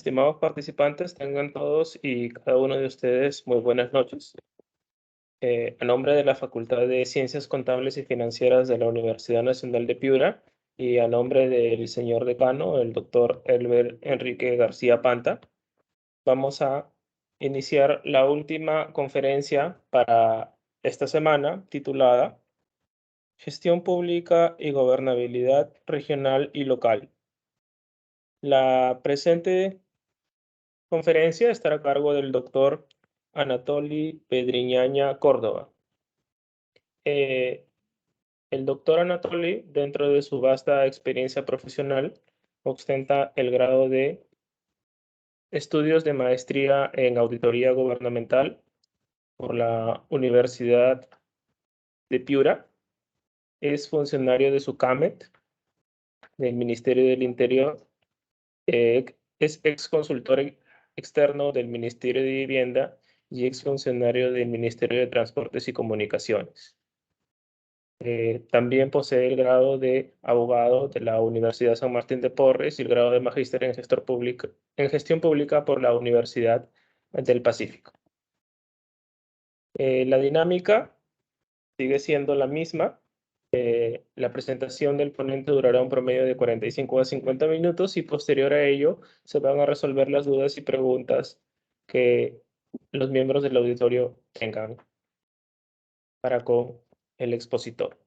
estimados participantes, tengan todos y cada uno de ustedes muy buenas noches. A nombre de la Facultad de Ciencias Contables y Financieras de la Universidad Nacional de Piura y a nombre del señor decano, el doctor Elber Enrique García Panta, vamos a iniciar la última conferencia para esta semana titulada Gestión Pública y Gobernabilidad Regional y Local. La presente conferencia estará a cargo del doctor Anatoly Pedriñaña Córdoba. El doctor Anatoly, dentro de su vasta experiencia profesional, ostenta el grado de estudios de maestría en auditoría gubernamental por la Universidad de Piura. Es funcionario de SUCAMET, del Ministerio del Interior. Es ex consultor externo del Ministerio de Vivienda y ex funcionario del Ministerio de Transportes y Comunicaciones. También posee el grado de abogado de la Universidad San Martín de Porres y el grado de magíster en gestión pública por la Universidad del Pacífico. La dinámica sigue siendo la misma. La presentación del ponente durará un promedio de 45 a 50 minutos y posterior a ello se van a resolver las dudas y preguntas que los miembros del auditorio tengan para con el expositor.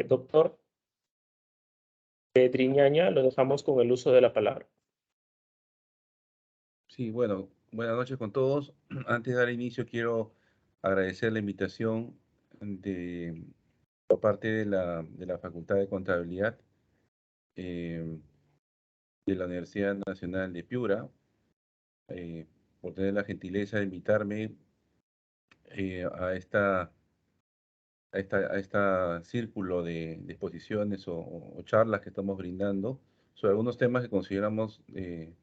Doctor Pedriñaña, lo dejamos con el uso de la palabra. Sí, bueno, buenas noches con todos. Antes de dar inicio, quiero agradecer la invitación de por parte de la Facultad de Contabilidad eh, de la Universidad Nacional de Piura, por tener la gentileza de invitarme a esta círculo de exposiciones o charlas que estamos brindando sobre algunos temas que consideramos de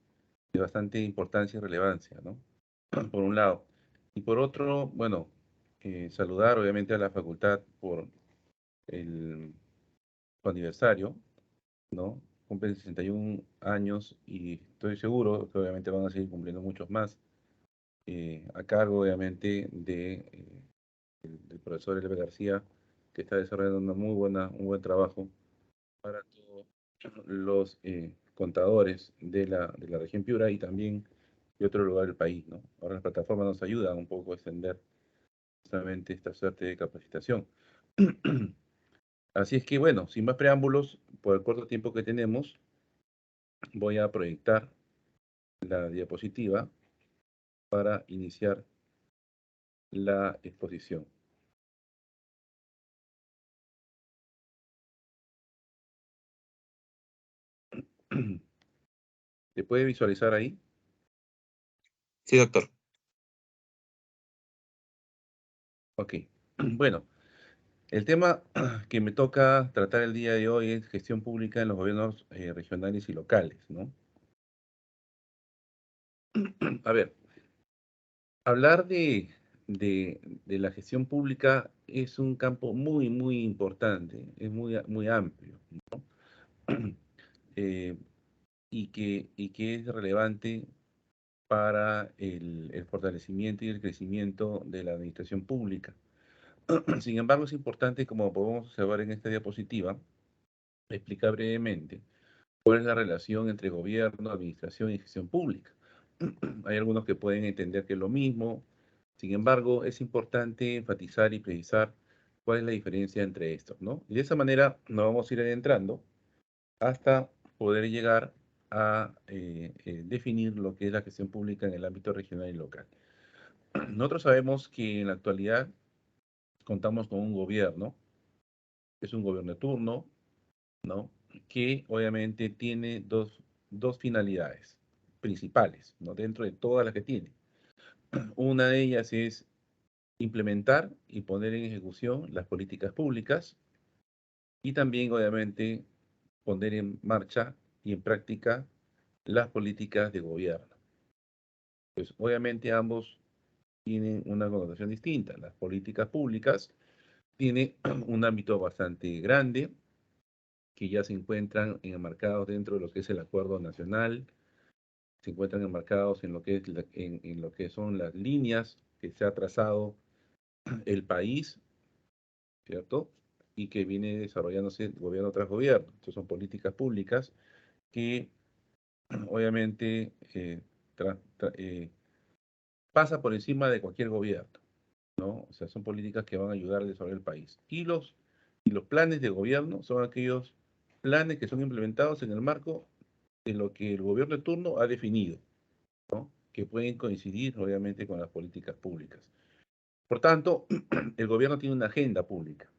bastante importancia y relevancia, ¿no? Por un lado. Y por otro, bueno, saludar obviamente a la facultad por el su aniversario, ¿no? Cumplen 61 años y estoy seguro que obviamente van a seguir cumpliendo muchos más, a cargo obviamente del profesor Elber García, que está desarrollando un buen trabajo para todos los contadores de la región Piura y también de otro lugar del país, ¿no? Ahora las plataformas nos ayudan un poco a extender justamente esta suerte de capacitación. Así es que, bueno, sin más preámbulos, por el corto tiempo que tenemos, voy a proyectar la diapositiva para iniciar la exposición. ¿Se puede visualizar ahí? Sí, doctor. Ok. Bueno, el tema que me toca tratar el día de hoy es gestión pública en los gobiernos regionales y locales, ¿no? A ver, hablar de la gestión pública es un campo muy, muy importante, es muy, muy amplio, eh, y que es relevante para el fortalecimiento y el crecimiento de la administración pública. Sin embargo, es importante, como podemos observar en esta diapositiva, explicar brevemente cuál es la relación entre gobierno, administración y gestión pública. Hay algunos que pueden entender que es lo mismo, sin embargo, es importante enfatizar y precisar cuál es la diferencia entre estos, ¿no? Y de esa manera nos vamos a ir adentrando hasta poder llegar a definir lo que es la gestión pública en el ámbito regional y local. Nosotros sabemos que en la actualidad contamos con un gobierno, es un gobierno de turno, ¿no? Que obviamente tiene dos finalidades principales, ¿no? Dentro de todas las que tiene. Una de ellas es implementar y poner en ejecución las políticas públicas y también, obviamente, poner en marcha y en práctica las políticas de gobierno. Pues obviamente ambos tienen una connotación distinta. Las políticas públicas tienen un ámbito bastante grande que ya se encuentran enmarcados dentro de lo que es el Acuerdo Nacional se encuentran enmarcados en lo que es en lo que son las líneas que se ha trazado el país, ¿cierto? Y que viene desarrollándose gobierno tras gobierno. Estas son políticas públicas que obviamente pasa por encima de cualquier gobierno, ¿no? O sea, son políticas que van a ayudar a desarrollar el país. Y los planes de gobierno son aquellos planes que son implementados en el marco de lo que el gobierno de turno ha definido, ¿no? Que pueden coincidir, obviamente, con las políticas públicas. Por tanto, el gobierno tiene una agenda pública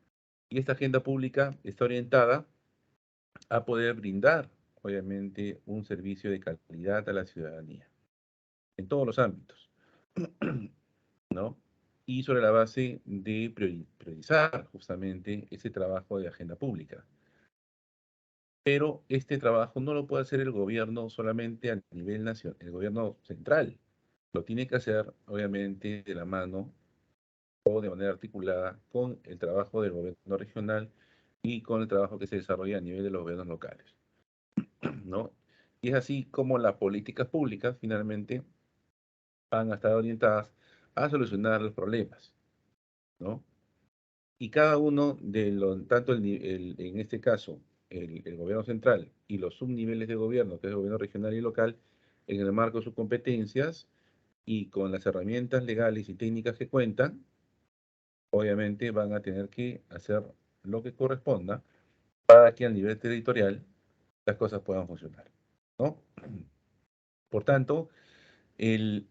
y esta agenda pública está orientada a poder brindar, obviamente, un servicio de calidad a la ciudadanía en todos los ámbitos, ¿no? Y sobre la base de priorizar justamente ese trabajo de agenda pública. Pero este trabajo no lo puede hacer el gobierno solamente a nivel nacional, el gobierno central. Lo tiene que hacer, obviamente, de la mano o de manera articulada con el trabajo del gobierno regional y con el trabajo que se desarrolla a nivel de los gobiernos locales, ¿no? Y es así como las políticas públicas finalmente van a estar orientadas a solucionar los problemas, ¿no? Y cada uno de los, tanto en este caso, el gobierno central y los subniveles de gobierno, que es el gobierno regional y local, en el marco de sus competencias y con las herramientas legales y técnicas que cuentan, obviamente van a tener que hacer lo que corresponda para que a nivel territorial las cosas puedan funcionar, ¿no? Por tanto, el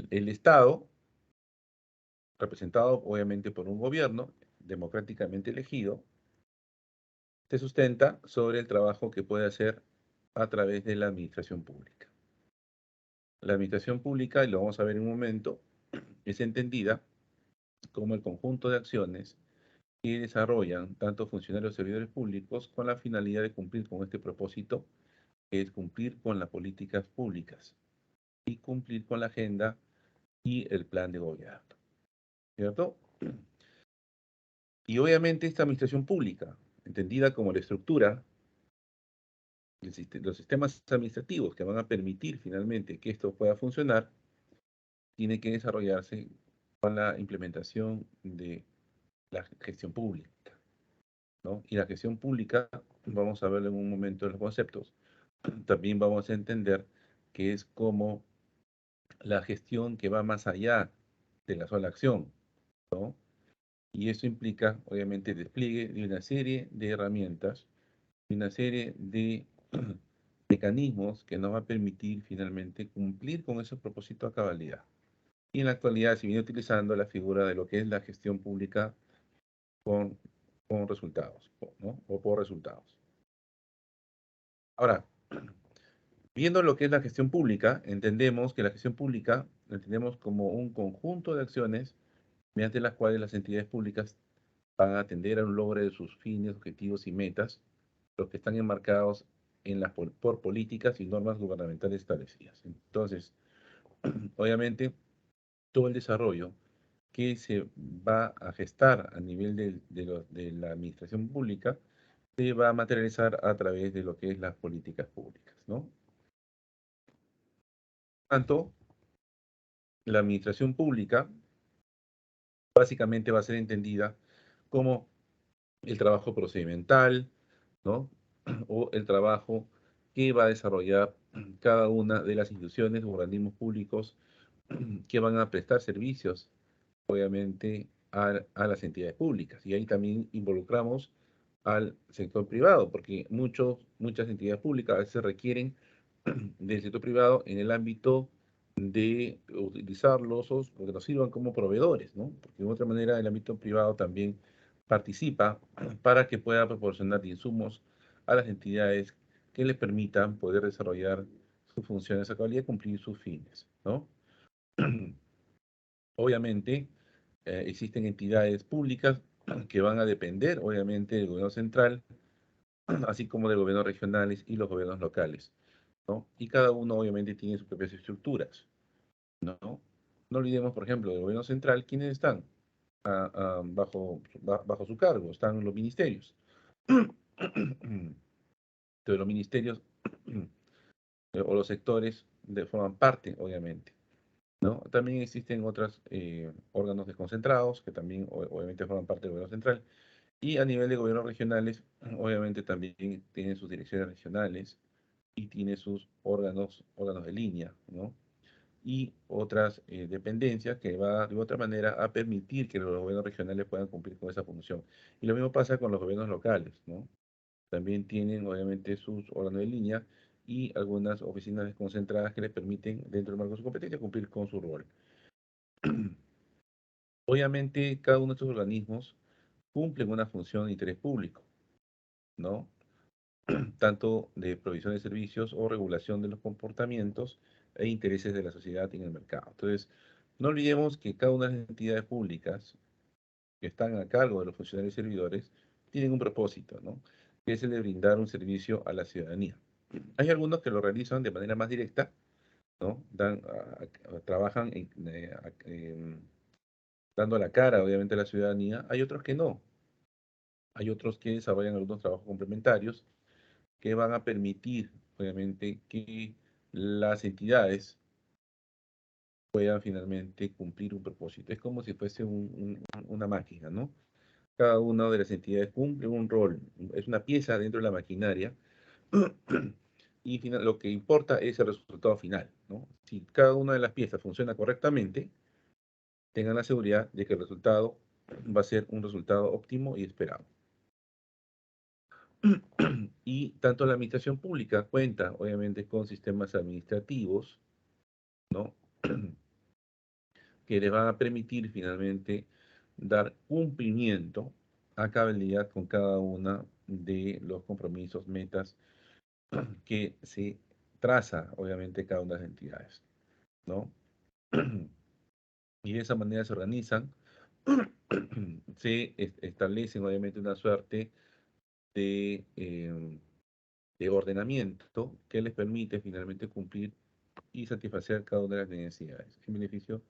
Estado, representado obviamente por un gobierno democráticamente elegido, se sustenta sobre el trabajo que puede hacer a través de la administración pública. La administración pública, y lo vamos a ver en un momento, es entendida como el conjunto de acciones que desarrollan tanto funcionarios y servidores públicos con la finalidad de cumplir con este propósito, que es cumplir con las políticas públicas y cumplir con la agenda y el plan de gobierno, ¿cierto? Y obviamente esta administración pública, entendida como la estructura, los sistemas administrativos que van a permitir finalmente que esto pueda funcionar, tiene que desarrollarse con la implementación de la gestión pública, ¿no? Y la gestión pública, vamos a verlo en un momento de los conceptos, también vamos a entender que es como la gestión que va más allá de la sola acción, ¿no? Y eso implica, obviamente, el despliegue de una serie de herramientas, de una serie de mecanismos que nos va a permitir finalmente cumplir con esos propósitos a cabalidad. Y en la actualidad se viene utilizando la figura de lo que es la gestión pública con, con resultados, ¿no? O por resultados. Ahora, viendo lo que es la gestión pública, entendemos que la gestión pública la entendemos como un conjunto de acciones mediante las cuales las entidades públicas van a atender a un logro de sus fines, objetivos y metas, los que están enmarcados en por políticas y normas gubernamentales establecidas. Entonces, obviamente, todo el desarrollo que se va a gestar a nivel de la administración pública se va a materializar a través de lo que es las políticas públicas, ¿no? Por tanto, la administración pública básicamente va a ser entendida como el trabajo procedimental, ¿no? O el trabajo que va a desarrollar cada una de las instituciones o organismos públicos que van a prestar servicios, obviamente, a las entidades públicas. Y ahí también involucramos al sector privado, porque muchas entidades públicas a veces requieren del sector privado en el ámbito de utilizarlos o que nos sirvan como proveedores, ¿no? Porque de otra manera el ámbito privado también participa para que pueda proporcionar insumos a las entidades que les permitan poder desarrollar sus funciones a cabalidad y cumplir sus fines, ¿no? Obviamente, existen entidades públicas que van a depender, obviamente, del gobierno central, así como de gobiernos regionales y los gobiernos locales, ¿no? Y cada uno, obviamente, tiene sus propias estructuras, ¿no? No olvidemos, por ejemplo, del gobierno central, ¿quiénes están bajo su cargo? Están los ministerios. Entonces, los ministerios o los sectores forman parte, obviamente, ¿no? También existen otros órganos desconcentrados que también obviamente forman parte del gobierno central. Y a nivel de gobiernos regionales, obviamente también tienen sus direcciones regionales y tiene sus órganos de línea, ¿no? Y otras dependencias que va de otra manera a permitir que los gobiernos regionales puedan cumplir con esa función. Y lo mismo pasa con los gobiernos locales, ¿no? También tienen obviamente sus órganos de línea y algunas oficinas desconcentradas que les permiten, dentro del marco de su competencia, cumplir con su rol. Obviamente, cada uno de estos organismos cumplen una función de interés público, ¿no? Tanto de provisión de servicios o regulación de los comportamientos e intereses de la sociedad en el mercado. Entonces, no olvidemos que cada una de las entidades públicas que están a cargo de los funcionarios y servidores tienen un propósito, ¿no? Que es el de brindar un servicio a la ciudadanía. Hay algunos que lo realizan de manera más directa, ¿no? Trabajan dando la cara, obviamente, a la ciudadanía. Hay otros que no. Hay otros que desarrollan algunos trabajos complementarios que van a permitir, obviamente, que las entidades puedan finalmente cumplir un propósito. Es como si fuese una máquina, ¿no? Cada una de las entidades cumple un rol, es una pieza dentro de la maquinaria y lo que importa es el resultado final, ¿no? Si cada una de las piezas funciona correctamente, tengan la seguridad de que el resultado va a ser un resultado óptimo y esperado. Y tanto la administración pública cuenta, obviamente, con sistemas administrativos, ¿no? Que les van a permitir finalmente dar cumplimiento a cabalidad con cada una de los compromisos, metas que se traza, obviamente, cada una de las entidades, ¿no? Y de esa manera se organizan, se establecen, obviamente, una suerte de ordenamiento que les permite finalmente cumplir y satisfacer cada una de las necesidades en beneficio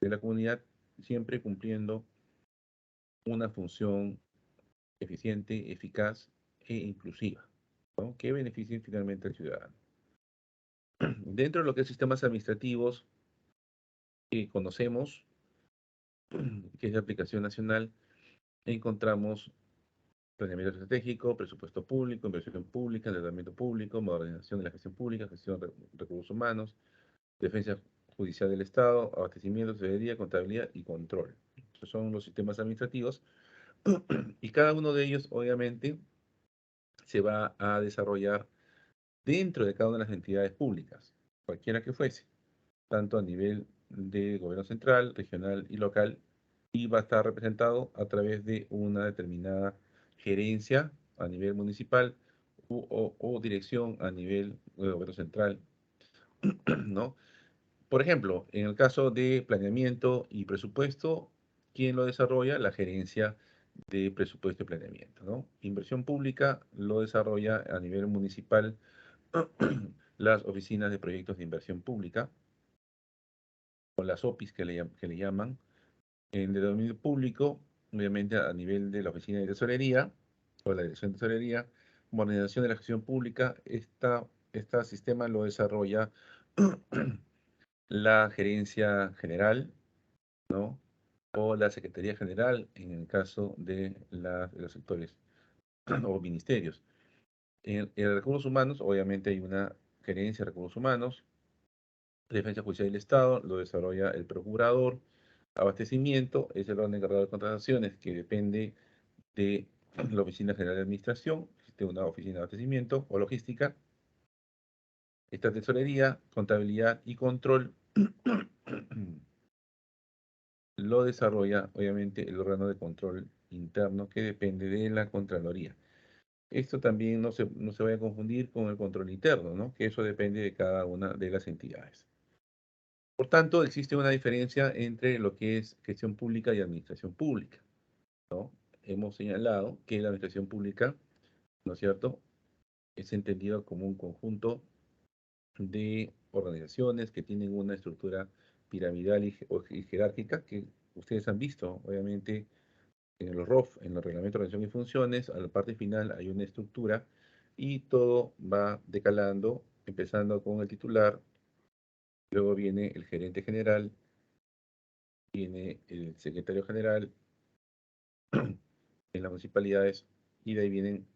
de la comunidad, siempre cumpliendo una función eficiente, eficaz e inclusiva, ¿no? Que beneficien finalmente al ciudadano. Dentro de lo que es sistemas administrativos que conocemos, que es de aplicación nacional, encontramos planeamiento estratégico, presupuesto público, inversión pública, endeudamiento público, modernización de la gestión pública, gestión de recursos humanos, defensa judicial del Estado, abastecimiento, tesorería, contabilidad y control. Estos son los sistemas administrativos y cada uno de ellos, obviamente, se va a desarrollar dentro de cada una de las entidades públicas, cualquiera que fuese, tanto a nivel de gobierno central, regional y local, y va a estar representado a través de una determinada gerencia a nivel municipal o dirección a nivel de gobierno central, ¿no? Por ejemplo, en el caso de planeamiento y presupuesto, ¿quién lo desarrolla? La gerencia de presupuesto y planeamiento, ¿no? Inversión pública lo desarrolla a nivel municipal las oficinas de proyectos de inversión pública, o las OPIs que le llaman, en el dominio público, obviamente a nivel de la oficina de tesorería, o la dirección de tesorería, modernización de la gestión pública, este sistema lo desarrolla la gerencia general, ¿no? O la Secretaría General en el caso de los sectores o ministerios. En recursos humanos, obviamente hay una gerencia de recursos humanos. Defensa Judicial del Estado lo desarrolla el procurador. Abastecimiento es el órgano encargado de contrataciones que depende de la Oficina General de Administración. Existe una oficina de abastecimiento o logística. Esta tesorería, contabilidad y control lo desarrolla obviamente el órgano de control interno que depende de la Contraloría. Esto también no se vaya a confundir con el control interno, ¿no? Que eso depende de cada una de las entidades. Por tanto, existe una diferencia entre lo que es gestión pública y administración pública, ¿no? Hemos señalado que la administración pública, ¿no es cierto?, es entendido como un conjunto de organizaciones que tienen una estructura piramidal y jerárquica que ustedes han visto, obviamente, en los ROF, en los reglamentos de organización y funciones. A la parte final hay una estructura y todo va decalando, empezando con el titular, luego viene el gerente general, viene el secretario general en las municipalidades, y de ahí vienen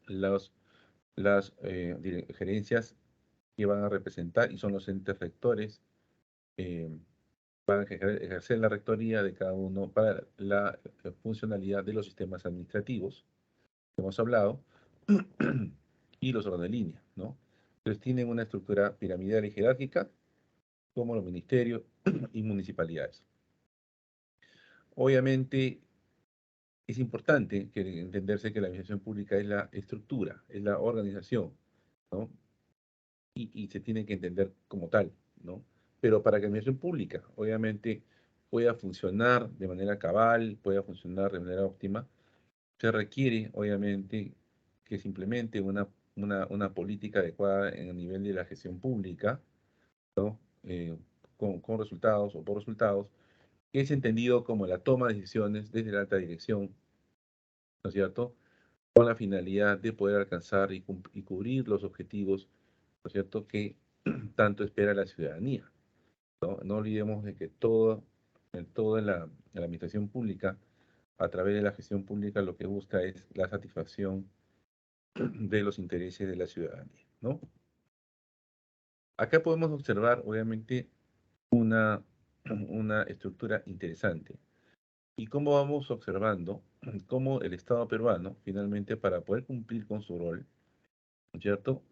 las gerencias que van a representar y son los entes rectores, eh, van a ejercer la rectoría de cada uno para la funcionalidad de los sistemas administrativos que hemos hablado y los órdenes de línea, ¿no? Entonces tienen una estructura piramidal y jerárquica como los ministerios y municipalidades. Obviamente es importante que entenderse que la administración pública es la estructura, es la organización, ¿no? Y se tiene que entender como tal, ¿no? Pero para que la administración pública, obviamente, pueda funcionar de manera cabal, pueda funcionar de manera óptima, se requiere, obviamente, que se implemente una política adecuada en el nivel de la gestión pública, ¿no? Con resultados o por resultados, que es entendido como la toma de decisiones desde la alta dirección, ¿no es cierto? Con la finalidad de poder alcanzar y cubrir los objetivos, ¿no es cierto?, que tanto espera la ciudadanía, ¿no? No olvidemos de que toda la administración pública, a través de la gestión pública, lo que busca es la satisfacción de los intereses de la ciudadanía, ¿no? Acá podemos observar, obviamente, una, una estructura interesante. Y cómo vamos observando cómo el Estado peruano, finalmente, para poder cumplir con su rol, ¿no es cierto?,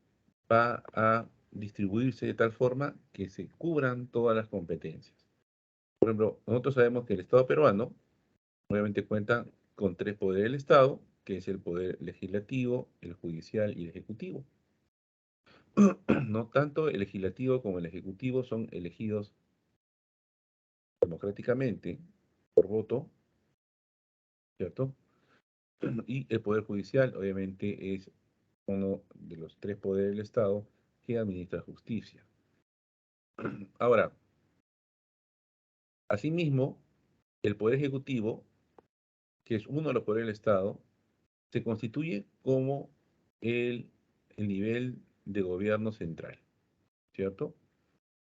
va a distribuirse de tal forma que se cubran todas las competencias. Por ejemplo, nosotros sabemos que el Estado peruano, obviamente, cuenta con tres poderes del Estado, que es el poder legislativo, el judicial y el ejecutivo. No tanto el legislativo como el ejecutivo son elegidos democráticamente por voto, ¿cierto? Y el poder judicial, obviamente, es uno de los tres poderes del Estado que administra justicia. Ahora, asimismo, el poder ejecutivo, que es uno de los poderes del Estado, se constituye como el nivel de gobierno central, ¿cierto?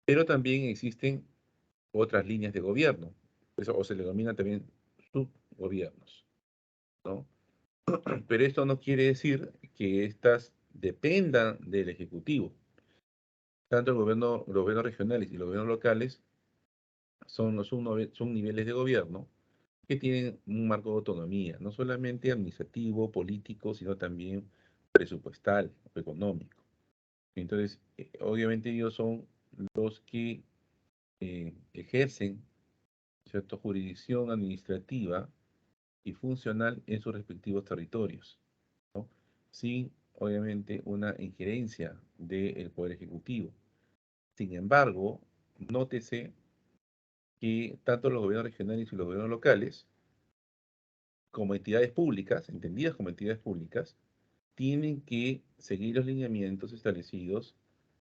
Pero también existen otras líneas de gobierno, o se le denomina también subgobiernos, ¿no? Pero esto no quiere decir que éstas dependan del Ejecutivo. Tanto los gobiernos regionales y los gobiernos locales son niveles de gobierno que tienen un marco de autonomía, no solamente administrativo, político, sino también presupuestal, económico. Entonces, obviamente ellos son los que ejercen, ¿cierto?, jurisdicción administrativa y funcional en sus respectivos territorios, ¿no? Sin, obviamente, una injerencia del Poder Ejecutivo. Sin embargo, nótese que tanto los gobiernos regionales y los gobiernos locales, como entidades públicas, entendidas como entidades públicas, tienen que seguir los lineamientos establecidos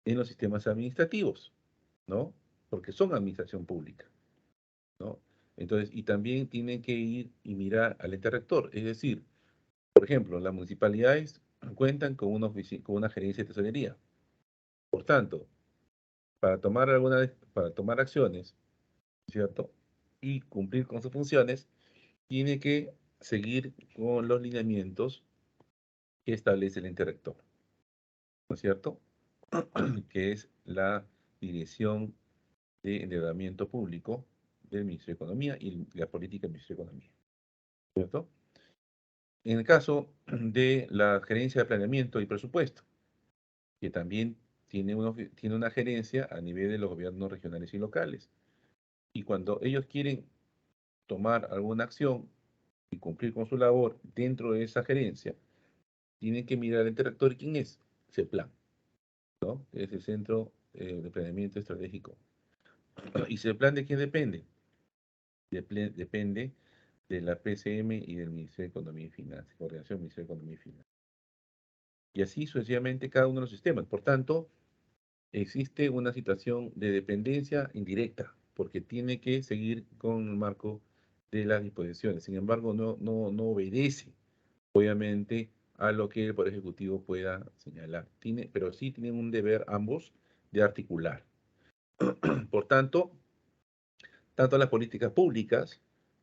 en los sistemas administrativos, ¿no? Porque son administración pública, ¿no? Entonces, y también tienen que ir y mirar al ente rector, es decir, por ejemplo, las municipalidades cuentan con con una gerencia de tesorería. Por tanto, para tomar acciones, ¿cierto?, y cumplir con sus funciones, tiene que seguir con los lineamientos que establece el ente rector, ¿no es cierto? Que es la Dirección de Endeudamiento Público del Ministerio de Economía y la política del Ministerio de Economía, ¿cierto? En el caso de la gerencia de planeamiento y presupuesto, que también tiene una gerencia a nivel de los gobiernos regionales y locales. Y cuando ellos quieren tomar alguna acción y cumplir con su labor dentro de esa gerencia, tienen que mirar al ente rector. ¿Quién es? CEPLAN, ¿no? Es el Centro de Planeamiento Estratégico. ¿Y CEPLAN de quién depende? Depende de la PCM y del Ministerio de Economía y Finanzas, Coordinación del Ministerio de Economía y Finanzas. Y así sucesivamente cada uno de los sistemas. Por tanto, existe una situación de dependencia indirecta, porque tiene que seguir con el marco de las disposiciones. Sin embargo, no obedece, obviamente, a lo que el Poder Ejecutivo pueda señalar. Pero sí tienen un deber ambos de articular. Por tanto, tanto las políticas públicas,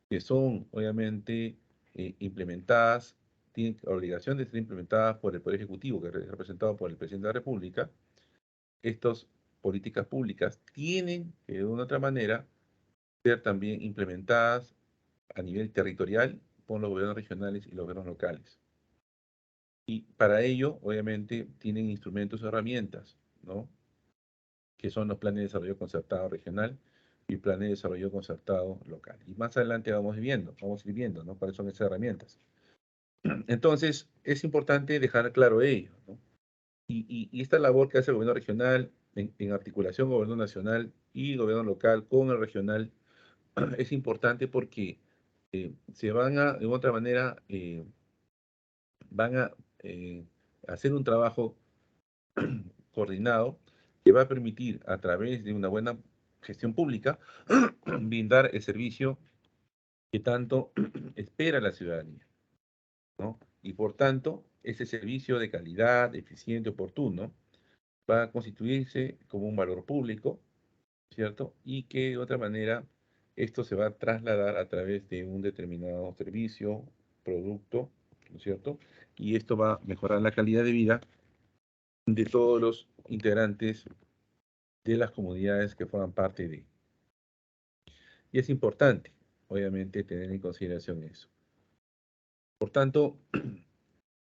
que son obviamente implementadas, tienen obligación de ser implementadas por el Poder Ejecutivo, que es representado por el Presidente de la República. Estas políticas públicas tienen que de una u otra manera ser también implementadas a nivel territorial por los gobiernos regionales y los gobiernos locales. Y para ello, obviamente, tienen instrumentos y herramientas, ¿no? Que son los planes de desarrollo concertado regional y planes de desarrollo concertado local. Y más adelante vamos ir viendo, ¿no? Cuáles son esas herramientas. Entonces, es importante dejar claro ello, ¿no? Y esta labor que hace el gobierno regional en articulación gobierno nacional y gobierno local con el regional es importante porque se van a, de otra manera, van a hacer un trabajo coordinado que va a permitir, a través de una buena gestión pública, brindar el servicio que tanto espera la ciudadanía, ¿no? Y por tanto, ese servicio de calidad, eficiente, oportuno, va a constituirse como un valor público, ¿cierto? Y que de otra manera esto se va a trasladar a través de un determinado servicio, producto, ¿no es cierto? Y esto va a mejorar la calidad de vida de todos los integrantes de las comunidades que forman parte de. Y es importante, obviamente, tener en consideración eso. Por tanto,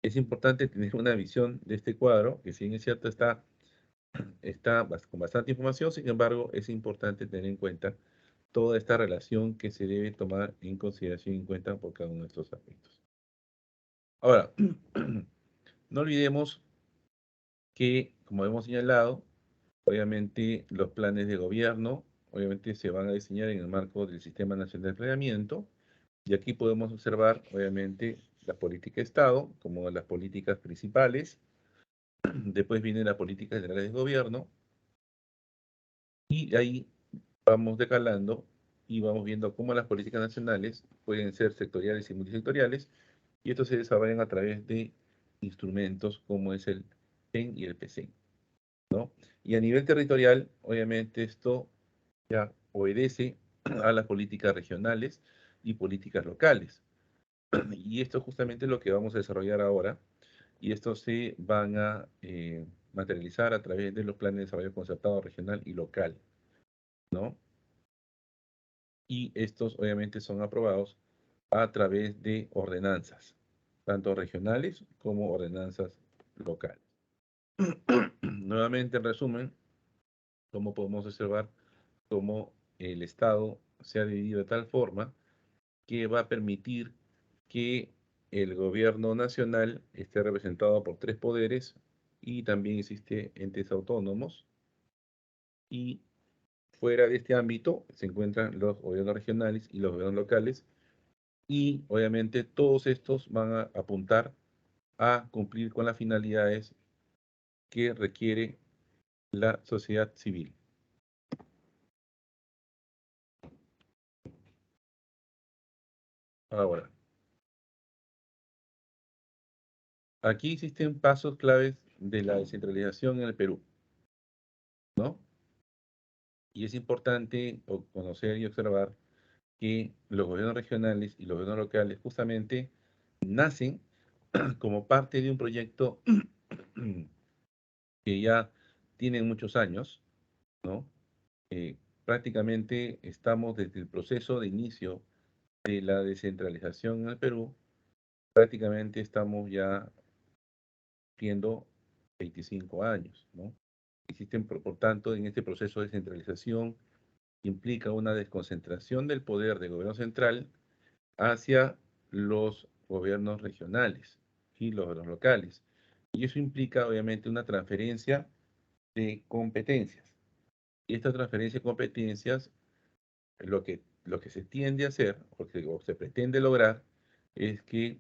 es importante tener una visión de este cuadro, que si bien es cierto está con bastante información, sin embargo, es importante tener en cuenta toda esta relación que se debe tomar en consideración y en cuenta por cada uno de estos aspectos. Ahora, no olvidemos que, como hemos señalado, obviamente los planes de gobierno, obviamente se van a diseñar en el marco del Sistema Nacional de Planeamiento, y aquí podemos observar, obviamente, la política de Estado, como las políticas principales, después viene la política general de gobierno, y ahí vamos decalando y vamos viendo cómo las políticas nacionales pueden ser sectoriales y multisectoriales, y estos se desarrollan a través de instrumentos como es el PEN y el PCEN, ¿no? Y a nivel territorial, obviamente esto ya obedece a las políticas regionales y políticas locales. Y esto es justamente lo que vamos a desarrollar ahora, y estos se van a materializar a través de los planes de desarrollo concertado regional y local, ¿no? Y estos obviamente son aprobados a través de ordenanzas, tanto regionales como ordenanzas locales. Nuevamente, en resumen, como podemos observar, cómo el Estado se ha dividido de tal forma que va a permitir que el gobierno nacional esté representado por 3 poderes y también existe entes autónomos, y fuera de este ámbito se encuentran los gobiernos regionales y los gobiernos locales, y obviamente todos estos van a apuntar a cumplir con las finalidades que requiere la sociedad civil. Ahora, aquí existen pasos claves de la descentralización en el Perú, ¿no? Y es importante conocer y observar que los gobiernos regionales y los gobiernos locales justamente nacen como parte de un proyecto que ya tiene muchos años, ¿no? Prácticamente estamos desde el proceso de inicio de la descentralización en el Perú, prácticamente estamos ya cumpliendo 25 años, ¿no? Existen, por tanto, en este proceso de descentralización implica una desconcentración del poder del gobierno central hacia los gobiernos regionales y los gobiernos locales. Y eso implica, obviamente, una transferencia de competencias. Y esta transferencia de competencias, lo que se tiende a hacer, o se pretende lograr, es que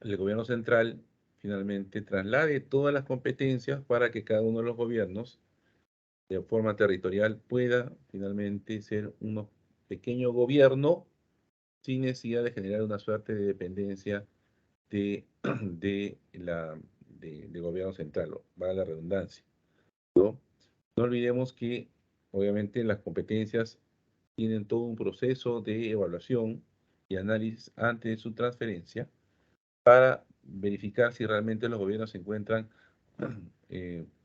el gobierno central finalmente traslade todas las competencias para que cada uno de los gobiernos, de forma territorial, pueda finalmente ser un pequeño gobierno sin necesidad de generar una suerte de dependencia de, de gobierno central, va la redundancia, ¿no? No olvidemos que obviamente las competencias tienen todo un proceso de evaluación y análisis antes de su transferencia para verificar si realmente los gobiernos se encuentran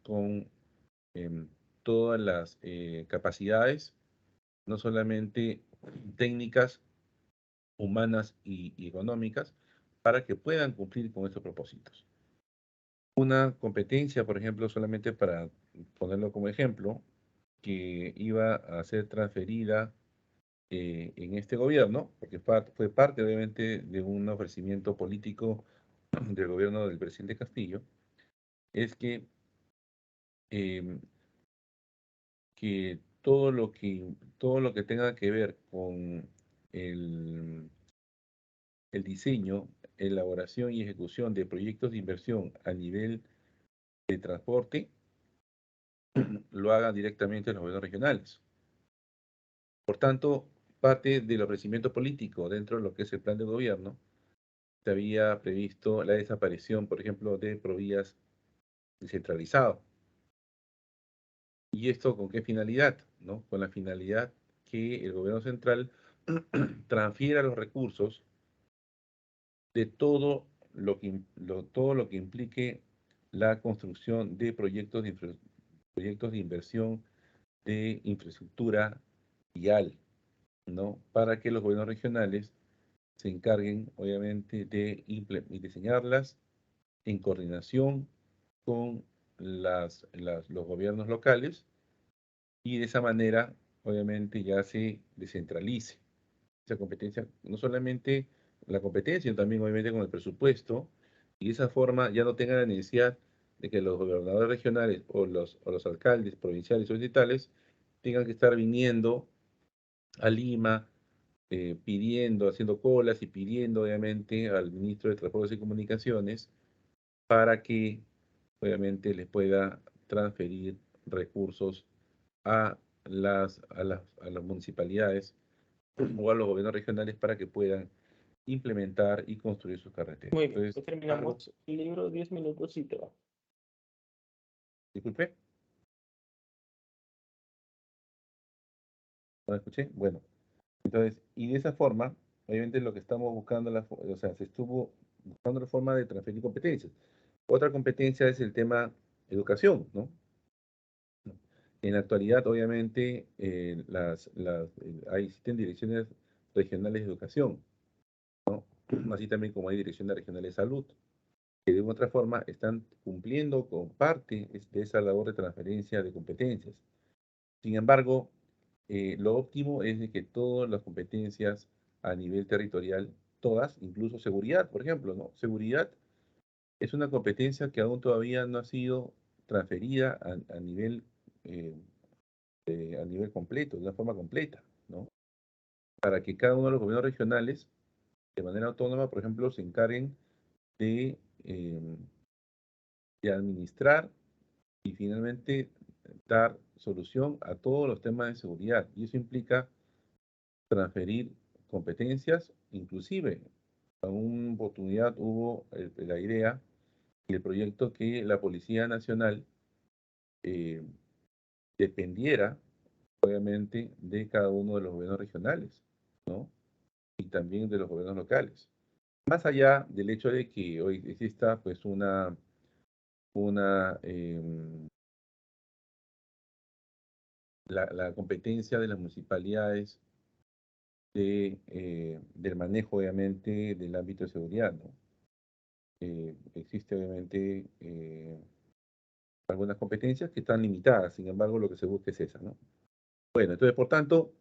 con todas las capacidades, no solamente técnicas, humanas y económicas, para que puedan cumplir con estos propósitos. Una competencia, por ejemplo, solamente para ponerlo como ejemplo, que iba a ser transferida en este gobierno, porque fue parte obviamente de un ofrecimiento político del gobierno del presidente Castillo, es em, que todo lo que tenga que ver con el, el diseño, elaboración y ejecución de proyectos de inversión a nivel de transporte, lo hagan directamente los gobiernos regionales. Por tanto, parte del ofrecimiento político dentro de lo que es el plan de gobierno, se había previsto la desaparición, por ejemplo, de Provías descentralizado. ¿Y esto con qué finalidad? ¿No? Con la finalidad que el gobierno central transfiera los recursos de todo lo que implique la construcción de proyectos de inversión de infraestructura vial, ¿no? Para que los gobiernos regionales se encarguen, obviamente, de diseñarlas en coordinación con los gobiernos locales y de esa manera, obviamente, ya se descentralice esa competencia, no solamente la competencia, sino también, obviamente, con el presupuesto, y de esa forma ya no tengan la necesidad de que los gobernadores regionales o los alcaldes provinciales o distritales tengan que estar viniendo a Lima, pidiendo, haciendo colas y pidiendo, obviamente, al ministro de Transportes y Comunicaciones para que, obviamente, les pueda transferir recursos a las municipalidades o a los gobiernos regionales para que puedan implementar y construir sus carreteras. Muy bien, Entonces, terminamos el libro, 10 minutos y te va. disculpe, ¿no me escuché? Bueno, entonces, y de esa forma, obviamente lo que estamos buscando, o sea, se estuvo buscando la forma de transferir competencias. Otra competencia es el tema educación, ¿no? En la actualidad, obviamente, existen direcciones regionales de educación, ¿no? Así también como hay direcciones regionales de salud, que de otra forma están cumpliendo con parte de esa labor de transferencia de competencias. Sin embargo, lo óptimo es de que todas las competencias a nivel territorial, todas, incluso seguridad, por ejemplo, ¿no? Seguridad es una competencia que aún todavía no ha sido transferida eh, a nivel completo, de una forma completa, ¿no? Para que cada uno de los gobiernos regionales, de manera autónoma, por ejemplo, se encarguen de, eh, de administrar y finalmente dar solución a todos los temas de seguridad. Y eso implica transferir competencias, inclusive, en una oportunidad hubo la idea y el proyecto que la Policía Nacional eh, dependiera, obviamente, de cada uno de los gobiernos regionales, ¿no? Y también de los gobiernos locales. Más allá del hecho de que hoy exista, pues, una la competencia de las municipalidades del manejo, obviamente, del ámbito de seguridad, ¿no? Existe, obviamente, algunas competencias que están limitadas, sin embargo, lo que se busca es esa, ¿no? Bueno, entonces, por tanto,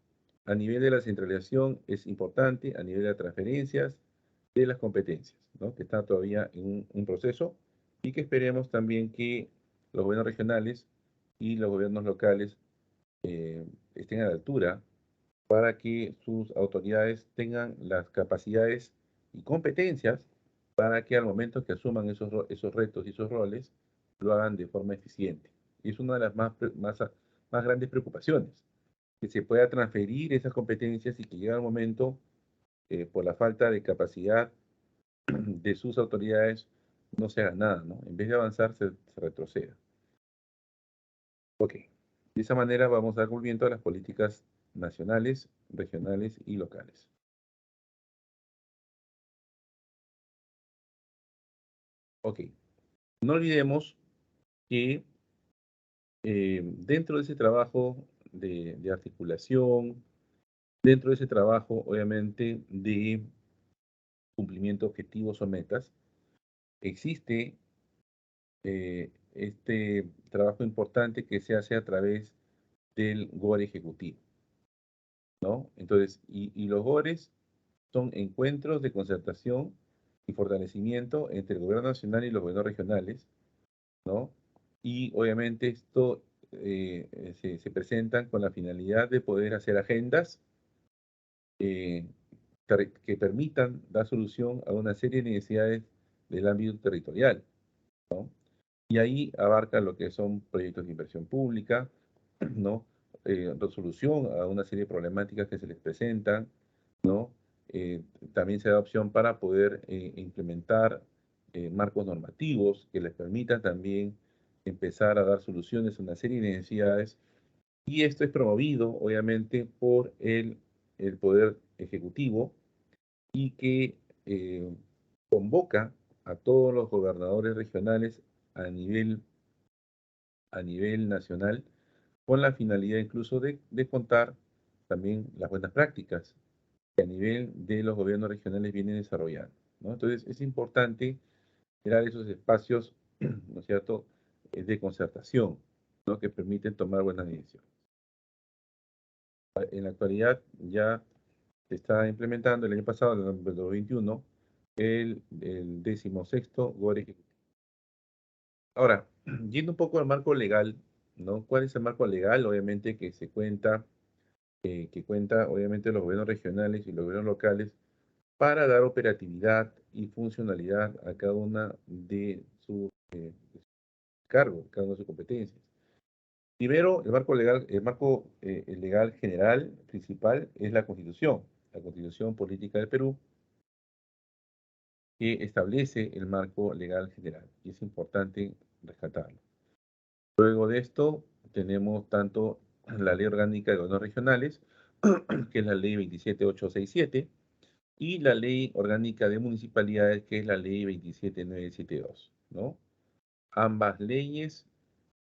a nivel de la centralización es importante, a nivel de las transferencias de las competencias, ¿no? Que está todavía en un proceso y que esperemos también que los gobiernos regionales y los gobiernos locales estén a la altura para que sus autoridades tengan las capacidades y competencias para que al momento que asuman esos retos y esos roles, lo hagan de forma eficiente. Y es una de las más grandes preocupaciones, que se pueda transferir esas competencias y que llegue el momento, por la falta de capacidad de sus autoridades, no se haga nada, ¿no? En vez de avanzar, se retroceda. Ok. De esa manera vamos a dar cumplimiento a las políticas nacionales, regionales y locales. Ok, no olvidemos que dentro de ese trabajo de articulación, dentro de ese trabajo, obviamente, de cumplimiento de objetivos o metas, existe este trabajo importante que se hace a través del GORE ejecutivo, ¿no? Entonces, y los GORES son encuentros de concertación y fortalecimiento entre el gobierno nacional y los gobiernos regionales, ¿no? Y obviamente esto se presentan con la finalidad de poder hacer agendas eh, que permitan dar solución a una serie de necesidades del ámbito territorial, ¿no? Y ahí abarca lo que son proyectos de inversión pública, ¿no? Resolución a una serie de problemáticas que se les presentan, ¿no? También se da opción para poder implementar marcos normativos que les permitan también empezar a dar soluciones a una serie de necesidades. Y esto es promovido, obviamente, por el Poder Ejecutivo y que eh, convoca a todos los gobernadores regionales a nivel nacional con la finalidad incluso de contar también las buenas prácticas que a nivel de los gobiernos regionales vienen desarrollando, ¿no? Entonces es importante crear esos espacios, ¿no es cierto?, de concertación, ¿no?, que permiten tomar buenas decisiones. En la actualidad ya se está implementando el año pasado, en el 2021, el 16º GORE ejecutivo. Ahora, yendo un poco al marco legal, ¿no? ¿Cuál es el marco legal? Obviamente que cuenta obviamente los gobiernos regionales y los gobiernos locales para dar operatividad y funcionalidad a cada una de sus cargos, cada una de sus competencias. Primero, el legal general principal es la Constitución Política del Perú, que establece el marco legal general, y es importante rescatarlo. Luego de esto, tenemos tanto la Ley Orgánica de Gobiernos Regionales, que es la Ley 27867, y la Ley Orgánica de Municipalidades, que es la Ley 27972, ¿no? Ambas leyes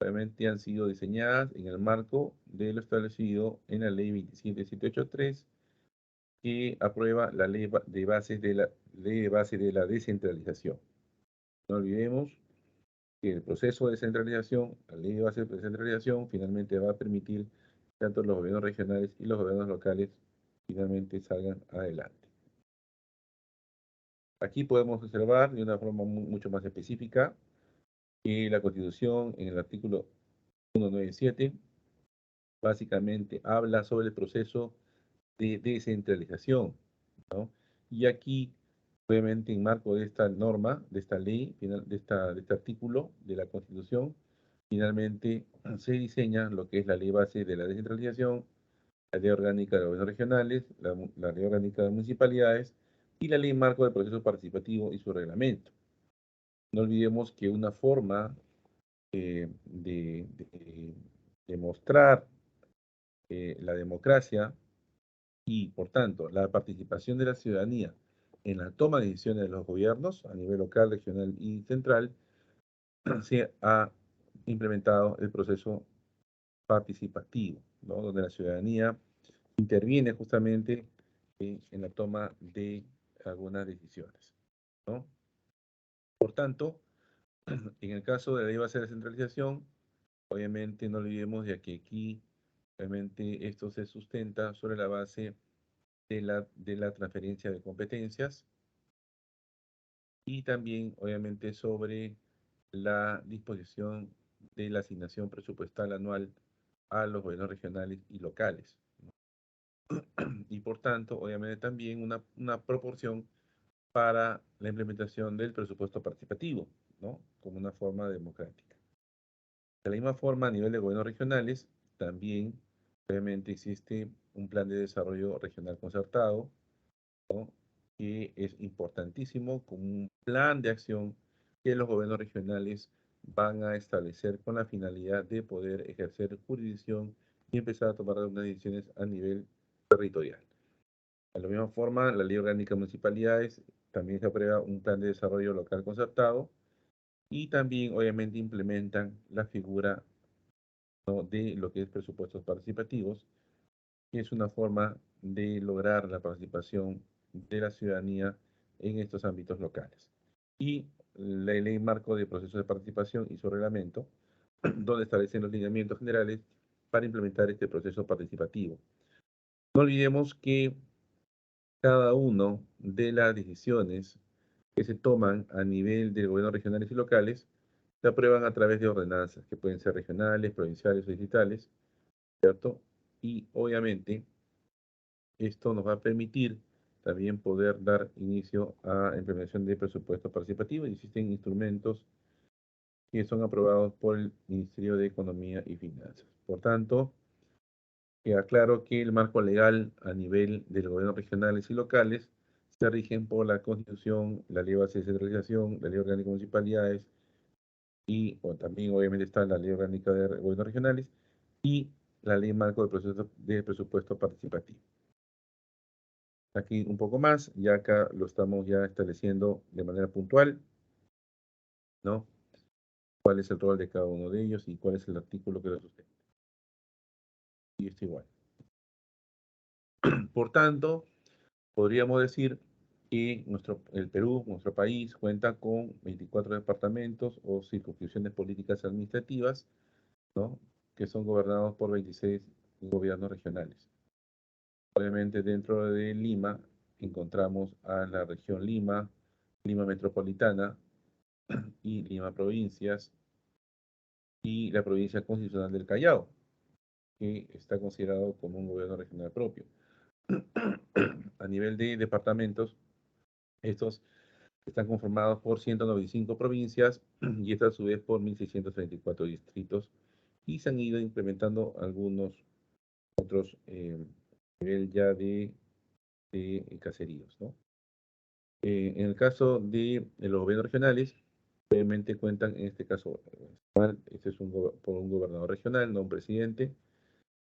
obviamente han sido diseñadas en el marco de lo establecido en la Ley 27783, que aprueba la ley de base de la descentralización. No olvidemos que el proceso de descentralización, la ley de base de descentralización, finalmente va a permitir que tanto los gobiernos regionales y los gobiernos locales finalmente salgan adelante. Aquí podemos observar de una forma mucho más específica que la Constitución en el artículo 197 básicamente habla sobre el proceso de descentralización, ¿no? Y aquí, obviamente, en marco de esta norma, de esta ley, de este artículo de la Constitución, finalmente se diseña lo que es la ley base de la descentralización, la ley orgánica de los gobiernos regionales, la ley orgánica de municipalidades y la ley marco del proceso participativo y su reglamento. No olvidemos que una forma de mostrar la democracia y, por tanto, la participación de la ciudadanía en la toma de decisiones de los gobiernos a nivel local, regional y central, se ha implementado el proceso participativo, ¿no?, donde la ciudadanía interviene justamente en la toma de algunas decisiones, ¿no? Por tanto, en el caso de la ley base de descentralización, obviamente no olvidemos de que aquí, obviamente, esto se sustenta sobre la base de la transferencia de competencias y también, obviamente, sobre la disposición de la asignación presupuestal anual a los gobiernos regionales y locales. Y por tanto, obviamente, también una proporción para la implementación del presupuesto participativo, ¿no?, como una forma democrática. De la misma forma, a nivel de gobiernos regionales, también, obviamente, existe un plan de desarrollo regional concertado, ¿no?, que es importantísimo como un plan de acción que los gobiernos regionales van a establecer con la finalidad de poder ejercer jurisdicción y empezar a tomar algunas decisiones a nivel territorial. De la misma forma, la Ley Orgánica de Municipalidades también se aprueba un plan de desarrollo local concertado y también obviamente implementan la figura, ¿no?, de lo que es presupuestos participativos, que es una forma de lograr la participación de la ciudadanía en estos ámbitos locales. Y la ley marco de procesos de participación y su reglamento, donde establecen los lineamientos generales para implementar este proceso participativo. No olvidemos que cada una de las decisiones que se toman a nivel de gobiernos regionales y locales se aprueban a través de ordenanzas, que pueden ser regionales, provinciales o distritales, ¿cierto? Y obviamente esto nos va a permitir también poder dar inicio a la implementación de presupuestos participativos y existen instrumentos que son aprobados por el Ministerio de Economía y Finanzas. Por tanto, queda claro que el marco legal a nivel de los gobiernos regionales y locales se rigen por la Constitución, la Ley Base de Descentralización, la Ley Orgánica de Municipalidades y también obviamente está la Ley Orgánica de Gobiernos Regionales y la Ley Marco de Presupuesto Participativo. Aquí un poco más, ya acá lo estamos ya estableciendo de manera puntual, ¿no? Cuál es el rol de cada uno de ellos y cuál es el artículo que lo sustenta. Y esto igual. Por tanto, podríamos decir que el Perú, nuestro país, cuenta con 24 departamentos o circunscripciones políticas administrativas, ¿no?, que son gobernados por 26 gobiernos regionales. Obviamente dentro de Lima encontramos a la región Lima, Lima Metropolitana y Lima Provincias y la provincia constitucional del Callao, que está considerado como un gobierno regional propio. A nivel de departamentos, estos están conformados por 195 provincias y estas a su vez por 1.634 distritos y se han ido implementando algunos otros nivel ya de caseríos, ¿no? En el caso de los gobiernos regionales, obviamente cuentan, en este caso, este es por un gobernador regional, no un presidente,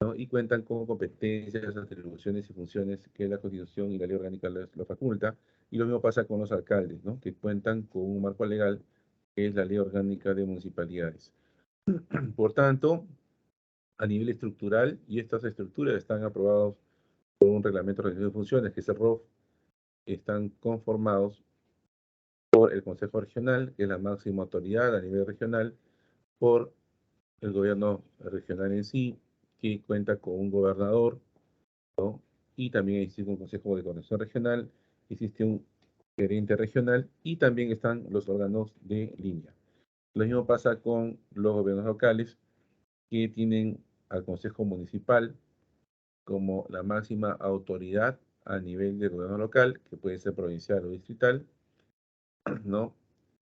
¿no?, y cuentan con competencias, atribuciones y funciones que la Constitución y la Ley Orgánica lo faculta, y lo mismo pasa con los alcaldes, ¿no?, que cuentan con un marco legal que es la Ley Orgánica de Municipalidades. Por tanto, a nivel estructural, y estas estructuras están aprobadas por un reglamento de organización de funciones, que es el ROF, están conformados por el Consejo Regional, que es la máxima autoridad a nivel regional, por el gobierno regional en sí, que cuenta con un gobernador, ¿no?, y también existe un Consejo de Coordinación Regional, existe un gerente regional y también están los órganos de línea. Lo mismo pasa con los gobiernos locales, que tienen al Consejo Municipal como la máxima autoridad a nivel del gobierno local, que puede ser provincial o distrital, ¿no?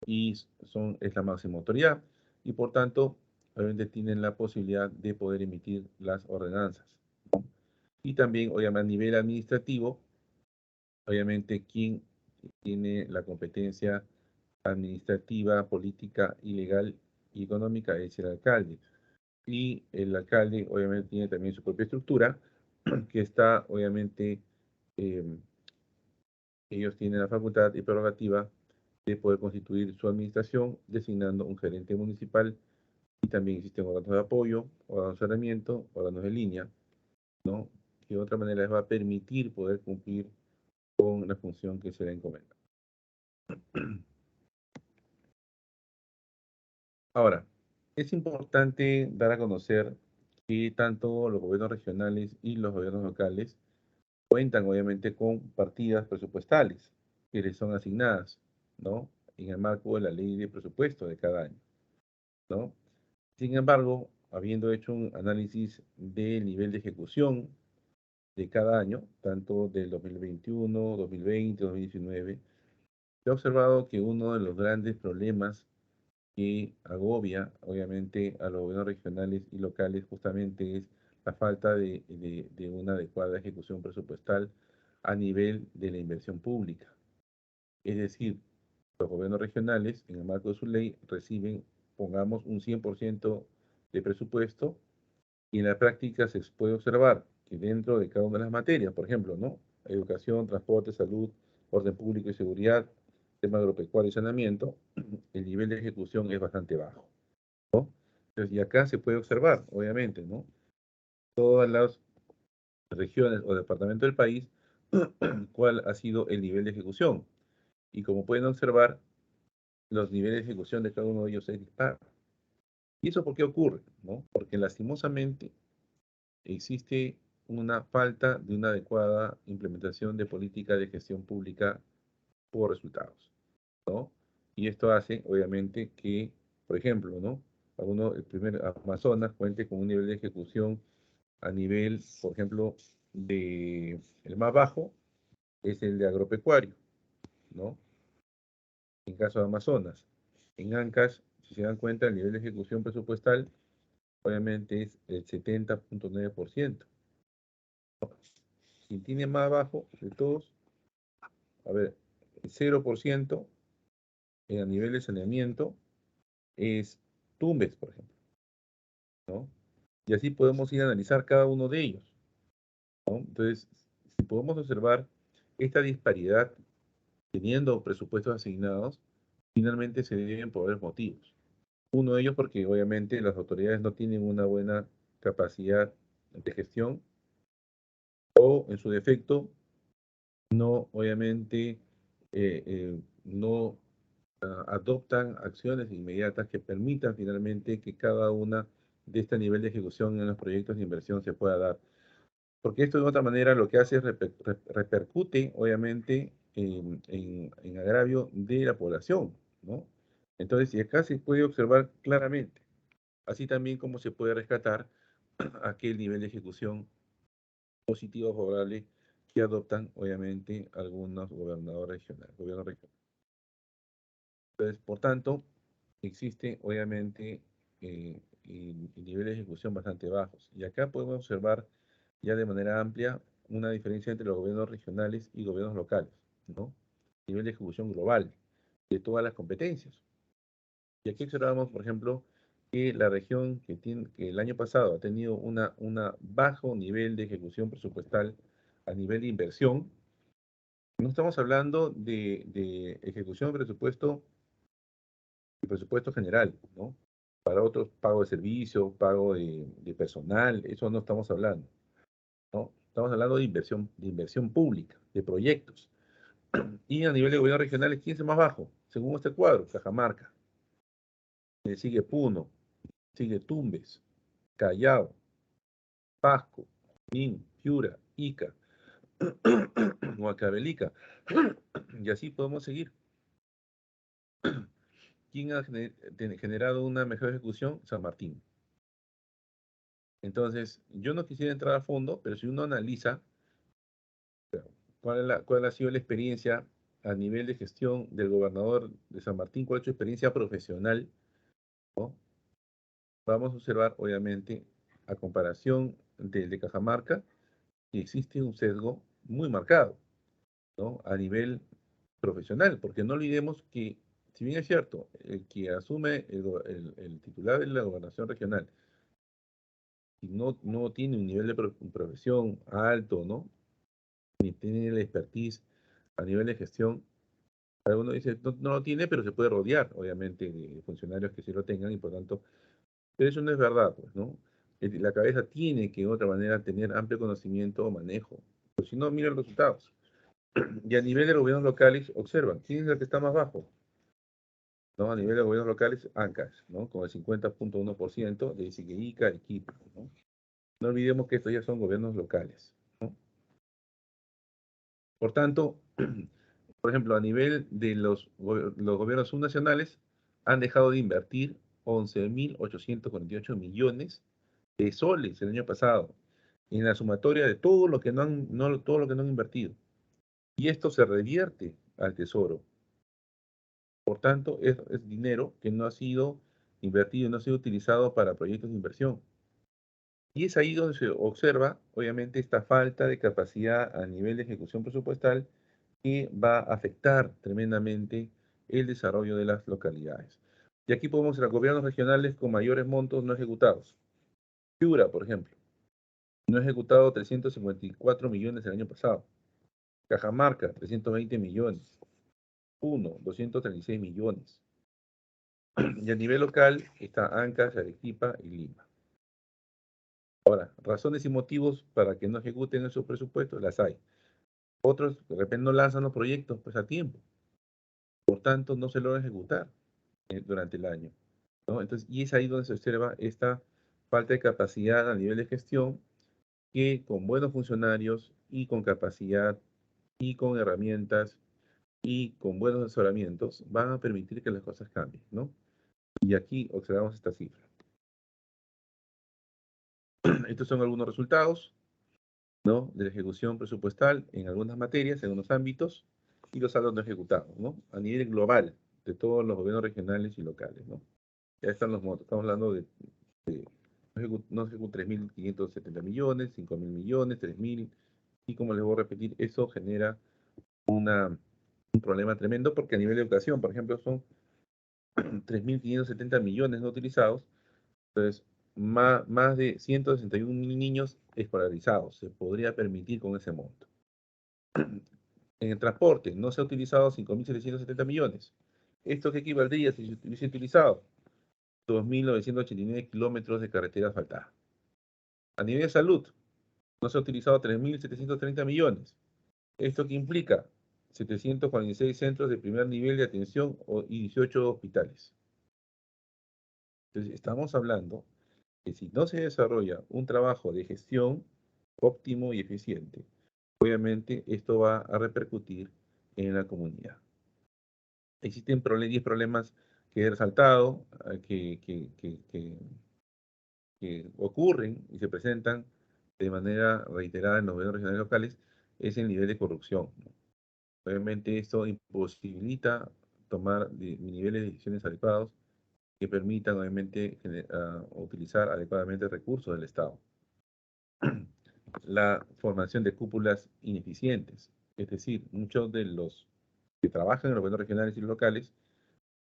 Y es la máxima autoridad y por tanto, obviamente tienen la posibilidad de poder emitir las ordenanzas, ¿no? Y también, obviamente, a nivel administrativo, obviamente, quien tiene la competencia administrativa, política, y legal y económica es el alcalde. Y el alcalde, obviamente, tiene también su propia estructura, que está, obviamente, ellos tienen la facultad y prerrogativa de poder constituir su administración designando un gerente municipal y también existen órganos de apoyo, órganos de asesoramiento, órganos de línea, ¿no?, que de otra manera les va a permitir poder cumplir con la función que se le encomienda. Ahora, es importante dar a conocer que tanto los gobiernos regionales y los gobiernos locales cuentan obviamente con partidas presupuestales que les son asignadas, ¿no?, en el marco de la ley de presupuesto de cada año, ¿no? Sin embargo, habiendo hecho un análisis del nivel de ejecución de cada año, tanto del 2021, 2020, 2019, he observado que uno de los grandes problemas que agobia, obviamente, a los gobiernos regionales y locales justamente es la falta de una adecuada ejecución presupuestal a nivel de la inversión pública. Es decir, los gobiernos regionales, en el marco de su ley, reciben pongamos un 100% de presupuesto, y en la práctica se puede observar que dentro de cada una de las materias, por ejemplo, ¿no? Educación, transporte, salud, orden público y seguridad, tema agropecuario y saneamiento, el nivel de ejecución es bastante bajo, ¿no? Entonces, y acá se puede observar, obviamente, ¿no? Todas las regiones o departamentos del país, cuál ha sido el nivel de ejecución. Y como pueden observar, los niveles de ejecución de cada uno de ellos es dispar. ¿Y eso por qué ocurre? ¿No? Porque lastimosamente existe una falta de una adecuada implementación de política de gestión pública por resultados, ¿no? Y esto hace, obviamente, que, por ejemplo, ¿no? El primer Amazonas cuente con un nivel de ejecución a nivel, por ejemplo, el más bajo es el de agropecuario, ¿no? En caso de Amazonas. En Ancash, si se dan cuenta, el nivel de ejecución presupuestal obviamente es el 70.9%. Quien tiene más bajo de todos, a ver, el 0% a nivel de saneamiento es Tumbes, por ejemplo, ¿no? Y así podemos ir a analizar cada uno de ellos, ¿no? Entonces, si podemos observar esta disparidad teniendo presupuestos asignados, finalmente se deben por varios motivos. Uno de ellos porque obviamente las autoridades no tienen una buena capacidad de gestión o en su defecto no, obviamente, no adoptan acciones inmediatas que permitan finalmente que cada una de este nivel de ejecución en los proyectos de inversión se pueda dar. Porque esto de otra manera lo que hace es repercute, obviamente, en agravio de la población, ¿no? Entonces, si acá se puede observar claramente, así también como se puede rescatar aquel nivel de ejecución positivo o favorable que adoptan, obviamente, algunos gobernadores regionales, gobiernos regionales. Entonces, por tanto, existe, obviamente, niveles de ejecución bastante bajos. Y acá podemos observar ya de manera amplia una diferencia entre los gobiernos regionales y gobiernos locales, ¿no? Nivel de ejecución global de todas las competencias. Y aquí observamos, por ejemplo, que la región que el año pasado ha tenido una bajo nivel de ejecución presupuestal a nivel de inversión, no estamos hablando de ejecución de presupuesto general, ¿no? Para otros, pago de servicios, pago de personal, eso no estamos hablando, ¿no? Estamos hablando de inversión pública, de proyectos. Y a nivel de gobierno regional, ¿quién es el más bajo? Según este cuadro, Cajamarca. Le sigue Puno, sigue Tumbes, Callao, Pasco, Junín, Piura, Ica, Huancavelica. Y así podemos seguir. ¿Quién ha generado una mejor ejecución? San Martín. Entonces, yo no quisiera entrar a fondo, pero si uno analiza cuál ha sido la experiencia a nivel de gestión del gobernador de San Martín, cuál es su experiencia profesional, ¿no? Vamos a observar, obviamente, a comparación del de Cajamarca, que existe un sesgo muy marcado, ¿no? A nivel profesional, porque no olvidemos que, si bien es cierto, el que asume el titular de la gobernación regional y no tiene un nivel de profesión alto, ¿no? Ni tiene la expertise a nivel de gestión, alguno dice, no lo tiene, pero se puede rodear, obviamente, de funcionarios que sí lo tengan y por tanto, pero eso no es verdad, pues, ¿no? La cabeza tiene que de otra manera tener amplio conocimiento o manejo, pues si no, mira los resultados. Y a nivel de los gobiernos locales, observan, ¿quién es el que está más bajo? ¿No? A nivel de gobiernos locales, Ancash, ¿no? Con el 50.1%, de Ica, Arequipa, ¿no? No olvidemos que estos ya son gobiernos locales, ¿no? Por tanto, por ejemplo, a nivel de los gobiernos subnacionales, han dejado de invertir 11.848 millones de soles el año pasado, en la sumatoria de todo lo que todo lo que no han invertido. Y esto se revierte al Tesoro. Por tanto, es dinero que no ha sido invertido, no ha sido utilizado para proyectos de inversión. Y es ahí donde se observa, obviamente, esta falta de capacidad a nivel de ejecución presupuestal que va a afectar tremendamente el desarrollo de las localidades. Y aquí podemos ver a gobiernos regionales con mayores montos no ejecutados. Piura, por ejemplo, no ejecutado 354 millones el año pasado. Cajamarca, 320 millones. Puno, 236 millones. Y a nivel local está Ancash, Arequipa y Lima. Ahora, razones y motivos para que no ejecuten esos presupuestos, las hay. Otros de repente no lanzan los proyectos pues a tiempo. Por tanto, no se logran ejecutar durante el año, ¿no? Entonces, y es ahí donde se observa esta falta de capacidad a nivel de gestión que con buenos funcionarios y con capacidad y con herramientas y con buenos asesoramientos van a permitir que las cosas cambien, ¿no? Y aquí observamos esta cifra. Estos son algunos resultados, ¿no?, de la ejecución presupuestal en algunas materias, en unos ámbitos, y los saldos no ejecutados, ¿no?, a nivel global de todos los gobiernos regionales y locales, ¿no? Ya están los montos, estamos hablando de no sé, 3.570 millones, 5.000 millones, 3.000, y como les voy a repetir, eso genera un problema tremendo porque a nivel de educación, por ejemplo, son 3.570 millones no utilizados, entonces más de 161.000 niños escolarizados se podría permitir con ese monto. En el transporte no se ha utilizado 5.770 millones. ¿Esto qué equivaldría si se hubiese utilizado? 2.989 kilómetros de carretera asfaltada. A nivel de salud, no se ha utilizado 3.730 millones. ¿Esto qué implica? 746 centros de primer nivel de atención y 18 hospitales. Entonces, estamos hablando que si no se desarrolla un trabajo de gestión óptimo y eficiente, obviamente esto va a repercutir en la comunidad. Existen 10 problemas que he resaltado, que ocurren y se presentan de manera reiterada en los gobiernos regionales locales, es el nivel de corrupción, ¿no? Obviamente esto imposibilita tomar niveles de decisiones adecuados que permitan obviamente utilizar adecuadamente recursos del Estado. La formación de cúpulas ineficientes, es decir, muchos de los que trabajan en los gobiernos regionales y locales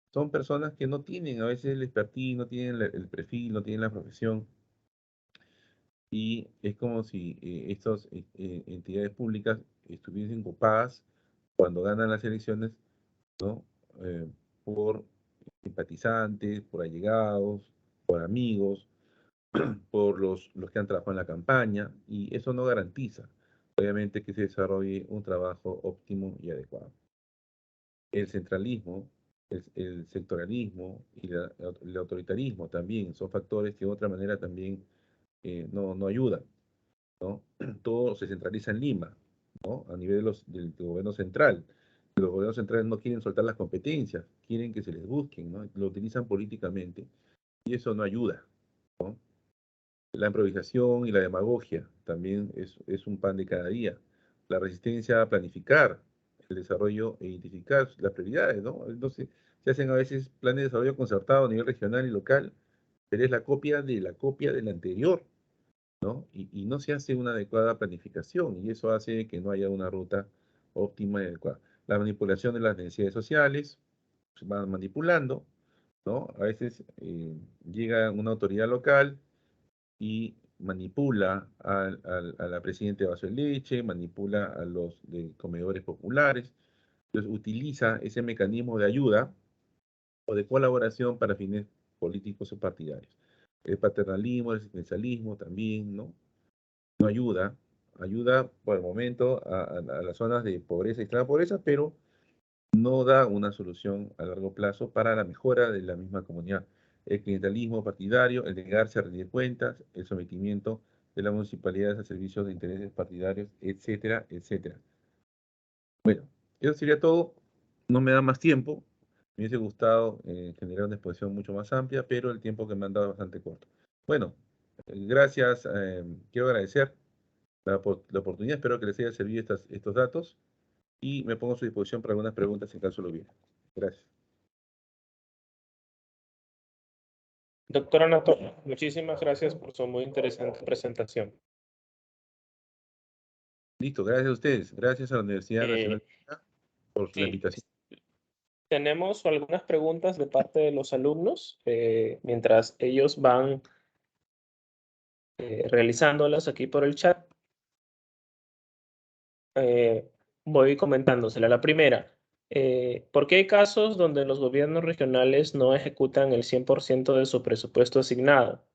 son personas que no tienen a veces el expertise, no tienen el perfil, no tienen la profesión, y es como si estas entidades públicas estuviesen copadas cuando ganan las elecciones, ¿no?, Eh, por simpatizantes, por allegados, por amigos, por los que han trabajado en la campaña, y eso no garantiza, obviamente, que se desarrolle un trabajo óptimo y adecuado. El centralismo, el sectorialismo y el autoritarismo también son factores que de otra manera también no ayudan, ¿no? Todo se centraliza en Lima, ¿no?, a nivel del gobierno central. Los gobiernos centrales no quieren soltar las competencias, quieren que se les busquen, ¿no? Lo utilizan políticamente y eso no ayuda, ¿no? La improvisación y la demagogia también es un pan de cada día. La resistencia a planificar el desarrollo e identificar las prioridades, ¿no? Entonces, se hacen a veces planes de desarrollo concertado a nivel regional y local, pero es la copia de la copia del anterior, ¿no? Y no se hace una adecuada planificación, y eso hace que no haya una ruta óptima y adecuada. La manipulación de las necesidades sociales, se van manipulando, ¿no? A veces llega una autoridad local y manipula a la presidenta de Vaso de Leche, manipula a los de comedores populares, entonces utiliza ese mecanismo de ayuda o de colaboración para fines políticos o partidarios. El paternalismo, el asistencialismo también, ¿no? No ayuda, ayuda por el momento a las zonas de pobreza y extrema pobreza, pero no da una solución a largo plazo para la mejora de la misma comunidad. El clientelismo partidario, el negarse a rendir cuentas, el sometimiento de las municipalidades a servicios de intereses partidarios, etcétera, etcétera. Bueno, eso sería todo. No me da más tiempo. Me hubiese gustado generar una exposición mucho más amplia, pero el tiempo que me han dado es bastante corto. Bueno, gracias. Quiero agradecer la oportunidad. Espero que les haya servido estos datos y me pongo a su disposición para algunas preguntas en caso lo hubiera. Gracias. Doctora Anatolia, muchísimas gracias por su muy interesante presentación. Listo, gracias a ustedes. Gracias a la Universidad Nacional Eh, por la sí, invitación. Tenemos algunas preguntas de parte de los alumnos mientras ellos van realizándolas aquí por el chat. Voy comentándosela. La primera, ¿por qué hay casos donde los gobiernos regionales no ejecutan el 100% de su presupuesto asignado?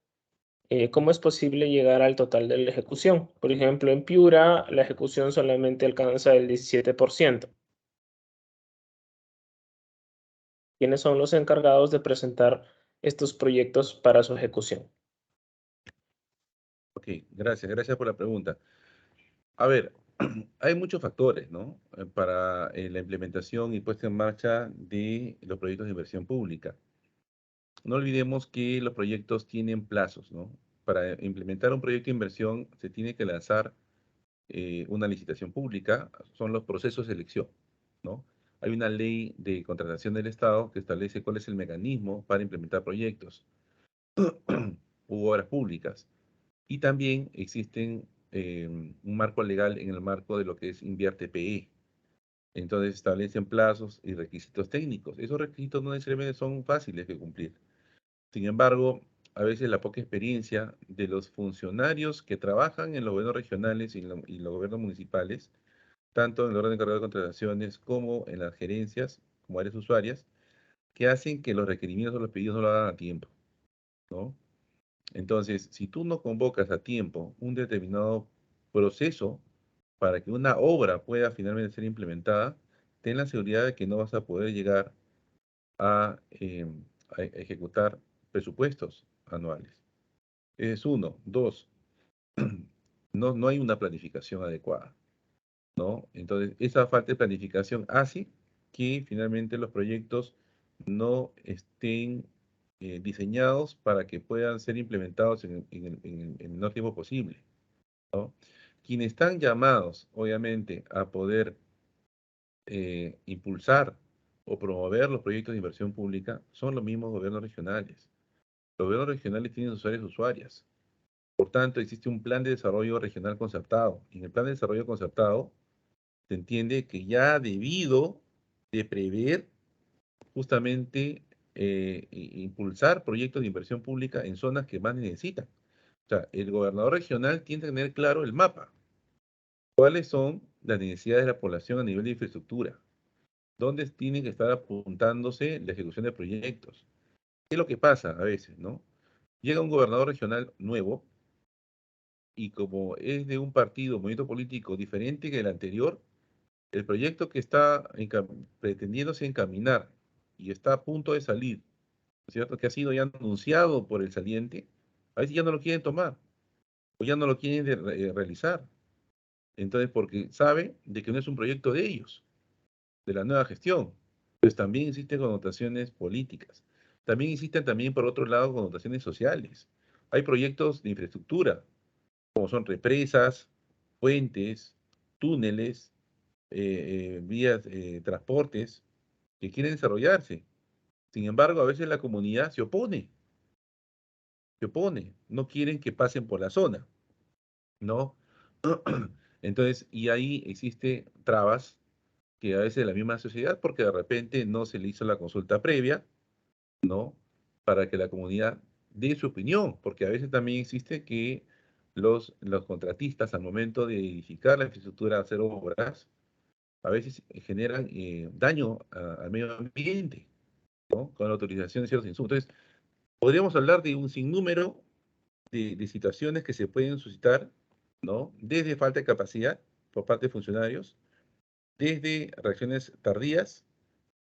¿Cómo es posible llegar al total de la ejecución? Por ejemplo, en Piura, la ejecución solamente alcanza el 17%. ¿Quiénes son los encargados de presentar estos proyectos para su ejecución? Ok, gracias por la pregunta. A ver, hay muchos factores, ¿no? Para la implementación y puesta en marcha de los proyectos de inversión pública. No olvidemos que los proyectos tienen plazos, ¿no? Para implementar un proyecto de inversión se tiene que lanzar una licitación pública, son los procesos de selección, ¿no? Hay una ley de contratación del Estado que establece cuál es el mecanismo para implementar proyectos u obras públicas. Y también existen un marco legal en el marco de lo que es Invierte PE. Entonces establecen plazos y requisitos técnicos. Esos requisitos no necesariamente son fáciles de cumplir. Sin embargo, a veces la poca experiencia de los funcionarios que trabajan en los gobiernos regionales y los gobiernos municipales, tanto en el orden encargado de contrataciones como en las gerencias, como áreas usuarias, que hacen que los requerimientos o los pedidos no lo hagan a tiempo, ¿no? Entonces, si tú no convocas a tiempo un determinado proceso para que una obra pueda finalmente ser implementada, ten la seguridad de que no vas a poder llegar a ejecutar presupuestos anuales. Ese es uno. Dos, no hay una planificación adecuada, ¿no? Entonces, esa falta de planificación hace que finalmente los proyectos no estén diseñados para que puedan ser implementados en el menor tiempo posible, ¿no? Quienes están llamados, obviamente, a poder impulsar o promover los proyectos de inversión pública son los mismos gobiernos regionales. Los gobiernos regionales tienen sus áreas usuarias. Por tanto, existe un plan de desarrollo regional concertado. En el plan de desarrollo concertado se entiende que ya ha debido de prever justamente impulsar proyectos de inversión pública en zonas que más necesitan. O sea, el gobernador regional tiene que tener claro el mapa. ¿Cuáles son las necesidades de la población a nivel de infraestructura? ¿Dónde tiene que estar apuntándose la ejecución de proyectos? ¿Qué es lo que pasa a veces, no? Llega un gobernador regional nuevo y como es de un partido, movimiento político diferente que el anterior, el proyecto que está pretendiéndose encaminar y está a punto de salir, ¿no es cierto? Que ha sido ya anunciado por el saliente, a veces ya no lo quieren tomar o ya no lo quieren realizar. Entonces, porque sabe de que no es un proyecto de ellos, de la nueva gestión. Pues también existen connotaciones políticas. También existen también, por otro lado, connotaciones sociales. Hay proyectos de infraestructura, como son represas, puentes, túneles, vías, transportes, que quieren desarrollarse. Sin embargo, a veces la comunidad se opone, no quieren que pasen por la zona, ¿no? Entonces, y ahí existe trabas que a veces la misma sociedad, porque de repente no se le hizo la consulta previa, ¿no? Para que la comunidad dé su opinión, porque a veces también existe que los contratistas al momento de edificar la infraestructura, hacer obras, a veces generan daño al medio ambiente, ¿no? Con la autorización de ciertos insumos. Entonces, podríamos hablar de un sinnúmero de situaciones que se pueden suscitar, ¿no? Desde falta de capacidad por parte de funcionarios, desde reacciones tardías,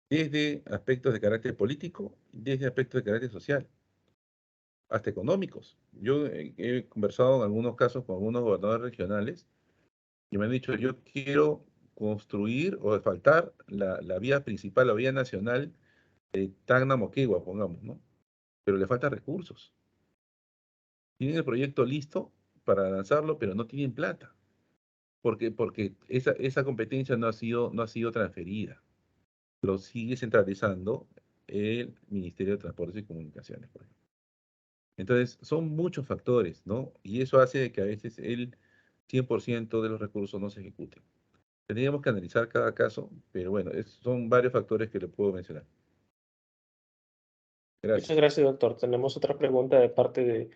desde aspectos de carácter político, desde aspectos de carácter social, hasta económicos. Yo he conversado en algunos casos con algunos gobernadores regionales y me han dicho, yo quiero construir o asfaltar la vía principal, la vía nacional de Tacna a Moquegua, pongamos, ¿no? Pero le faltan recursos. Tienen el proyecto listo para lanzarlo, pero no tienen plata. Porque esa competencia no ha sido transferida. Lo sigue centralizando el Ministerio de Transportes y Comunicaciones, por ejemplo. Entonces, son muchos factores, ¿no? Y eso hace que a veces el 100% de los recursos no se ejecuten. Tendríamos que analizar cada caso, pero bueno, son varios factores que le puedo mencionar. Muchas Gracias. gracias, doctor. Tenemos otra pregunta de parte de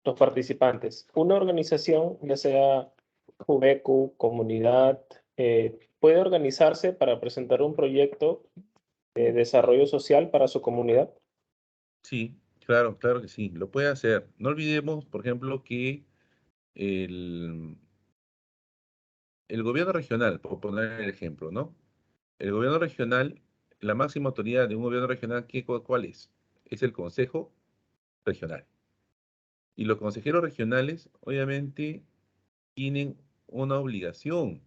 los participantes. Una organización, ya sea Juvecu, comunidad, puede organizarse para presentar un proyecto de desarrollo social para su comunidad. Sí, claro, claro que sí, lo puede hacer. No olvidemos, por ejemplo, que el, el gobierno regional, por poner el ejemplo, ¿no? El gobierno regional, la máxima autoridad de un gobierno regional, ¿cuál es? Es el Consejo Regional. Y los consejeros regionales, obviamente, tienen una obligación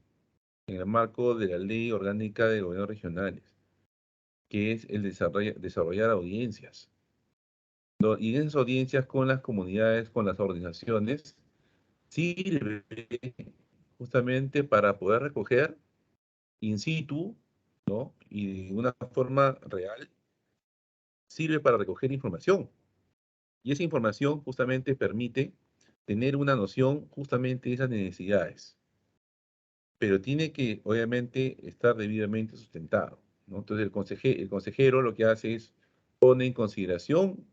en el marco de la ley orgánica de gobiernos regionales, que es el desarrollar audiencias. Y en esas audiencias con las comunidades, con las organizaciones, sirve justamente para poder recoger in situ, ¿no? Y de una forma real, sirve para recoger información. Y esa información justamente permite tener una noción justamente de esas necesidades. Pero tiene que, obviamente, estar debidamente sustentado, ¿no? Entonces, el consejero lo que hace es pone en consideración,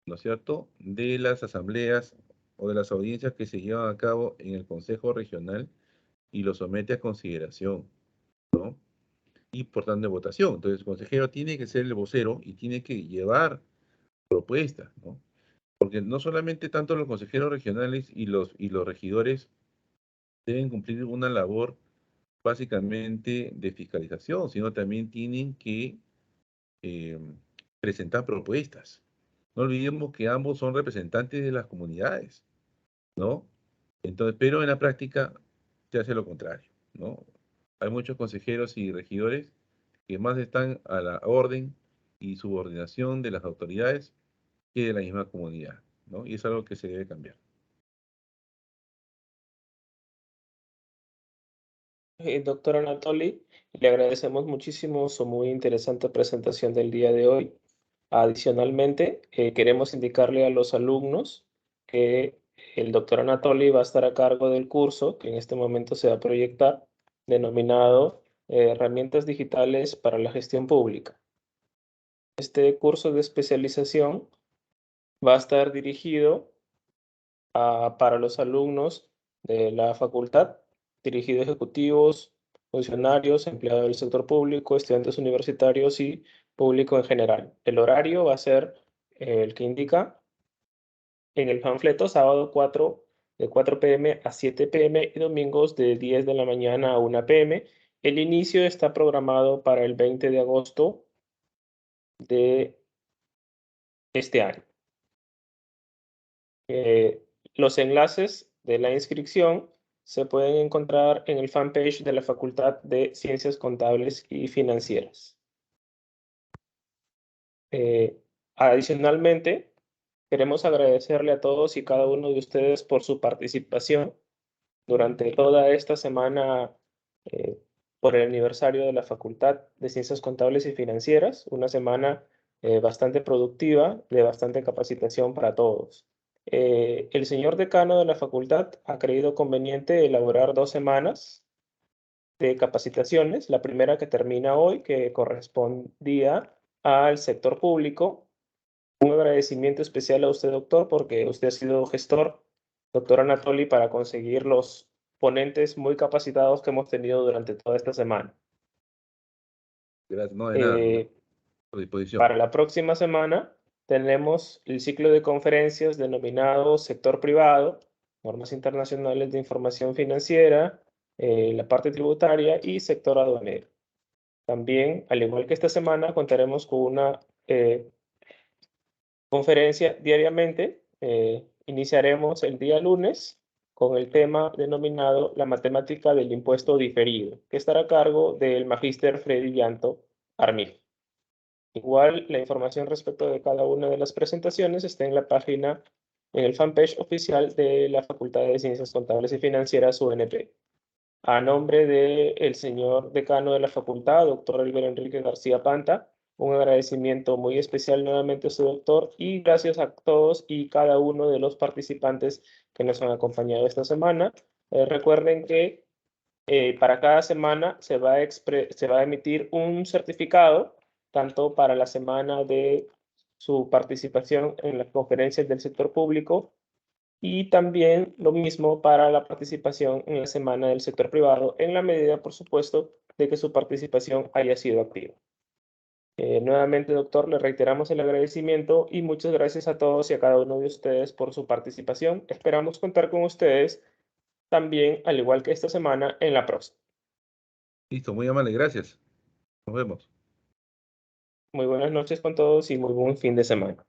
¿no es cierto?, de las asambleas o de las audiencias que se llevan a cabo en el Consejo Regional y lo somete a consideración, ¿no? Y por tanto de votación. Entonces, el consejero tiene que ser el vocero y tiene que llevar propuestas, ¿no? Porque no solamente tanto los consejeros regionales y los regidores deben cumplir una labor básicamente de fiscalización, sino también tienen que eh, presentar propuestas. No olvidemos que ambos son representantes de las comunidades, ¿no? Entonces, pero en la práctica se hace lo contrario, ¿no? Hay muchos consejeros y regidores que más están a la orden y subordinación de las autoridades que de la misma comunidad, ¿no? Y es algo que se debe cambiar. Doctor Anatoly, le agradecemos muchísimo su muy interesante presentación del día de hoy. Adicionalmente, queremos indicarle a los alumnos que el doctor Anatoly va a estar a cargo del curso que en este momento se va a proyectar, denominado Herramientas Digitales para la Gestión Pública. Este curso de especialización va a estar dirigido para los alumnos de la facultad, dirigido a ejecutivos, funcionarios, empleados del sector público, estudiantes universitarios y público en general. El horario va a ser el que indica en el panfleto, sábado 4, de 4 p.m. a 7 p.m. y domingos de 10 de la mañana a 1 p.m. El inicio está programado para el 20 de agosto de este año. Los enlaces de la inscripción se pueden encontrar en el fanpage de la Facultad de Ciencias Contables y Financieras. Adicionalmente, queremos agradecerle a todos y cada uno de ustedes por su participación durante toda esta semana por el aniversario de la Facultad de Ciencias Contables y Financieras, una semana bastante productiva, de bastante capacitación para todos. El señor decano de la facultad ha creído conveniente elaborar 2 semanas de capacitaciones, la primera que termina hoy, que correspondía al sector público. Un agradecimiento especial a usted, doctor, porque usted ha sido gestor, doctor Anatoly, para conseguir los ponentes muy capacitados que hemos tenido durante toda esta semana. Gracias, no de nada, ¿no? A disposición. Para la próxima semana tenemos el ciclo de conferencias denominado Sector Privado, Normas Internacionales de Información Financiera, la parte tributaria y sector aduanero. También, al igual que esta semana, contaremos con una conferencia diariamente. Iniciaremos el día lunes con el tema denominado La matemática del impuesto diferido, que estará a cargo del magíster Freddy Llanto Armil. Igual, la información respecto de cada una de las presentaciones está en la página, en el fanpage oficial de la Facultad de Ciencias Contables y Financieras, UNP. A nombre del señor decano de la facultad, doctor Álvaro Enrique García Panta, un agradecimiento muy especial nuevamente a su doctor y gracias a todos y cada uno de los participantes que nos han acompañado esta semana. Recuerden que Para cada semana se va a emitir un certificado, tanto para la semana de su participación en las conferencias del sector público y también lo mismo para la participación en la semana del sector privado, en la medida, por supuesto, de que su participación haya sido activa. Nuevamente, doctor, le reiteramos el agradecimiento y muchas gracias a todos y a cada uno de ustedes por su participación. Esperamos contar con ustedes también, al igual que esta semana, en la próxima. Listo, muy amable, gracias. Nos vemos. Muy buenas noches con todos y muy buen fin de semana.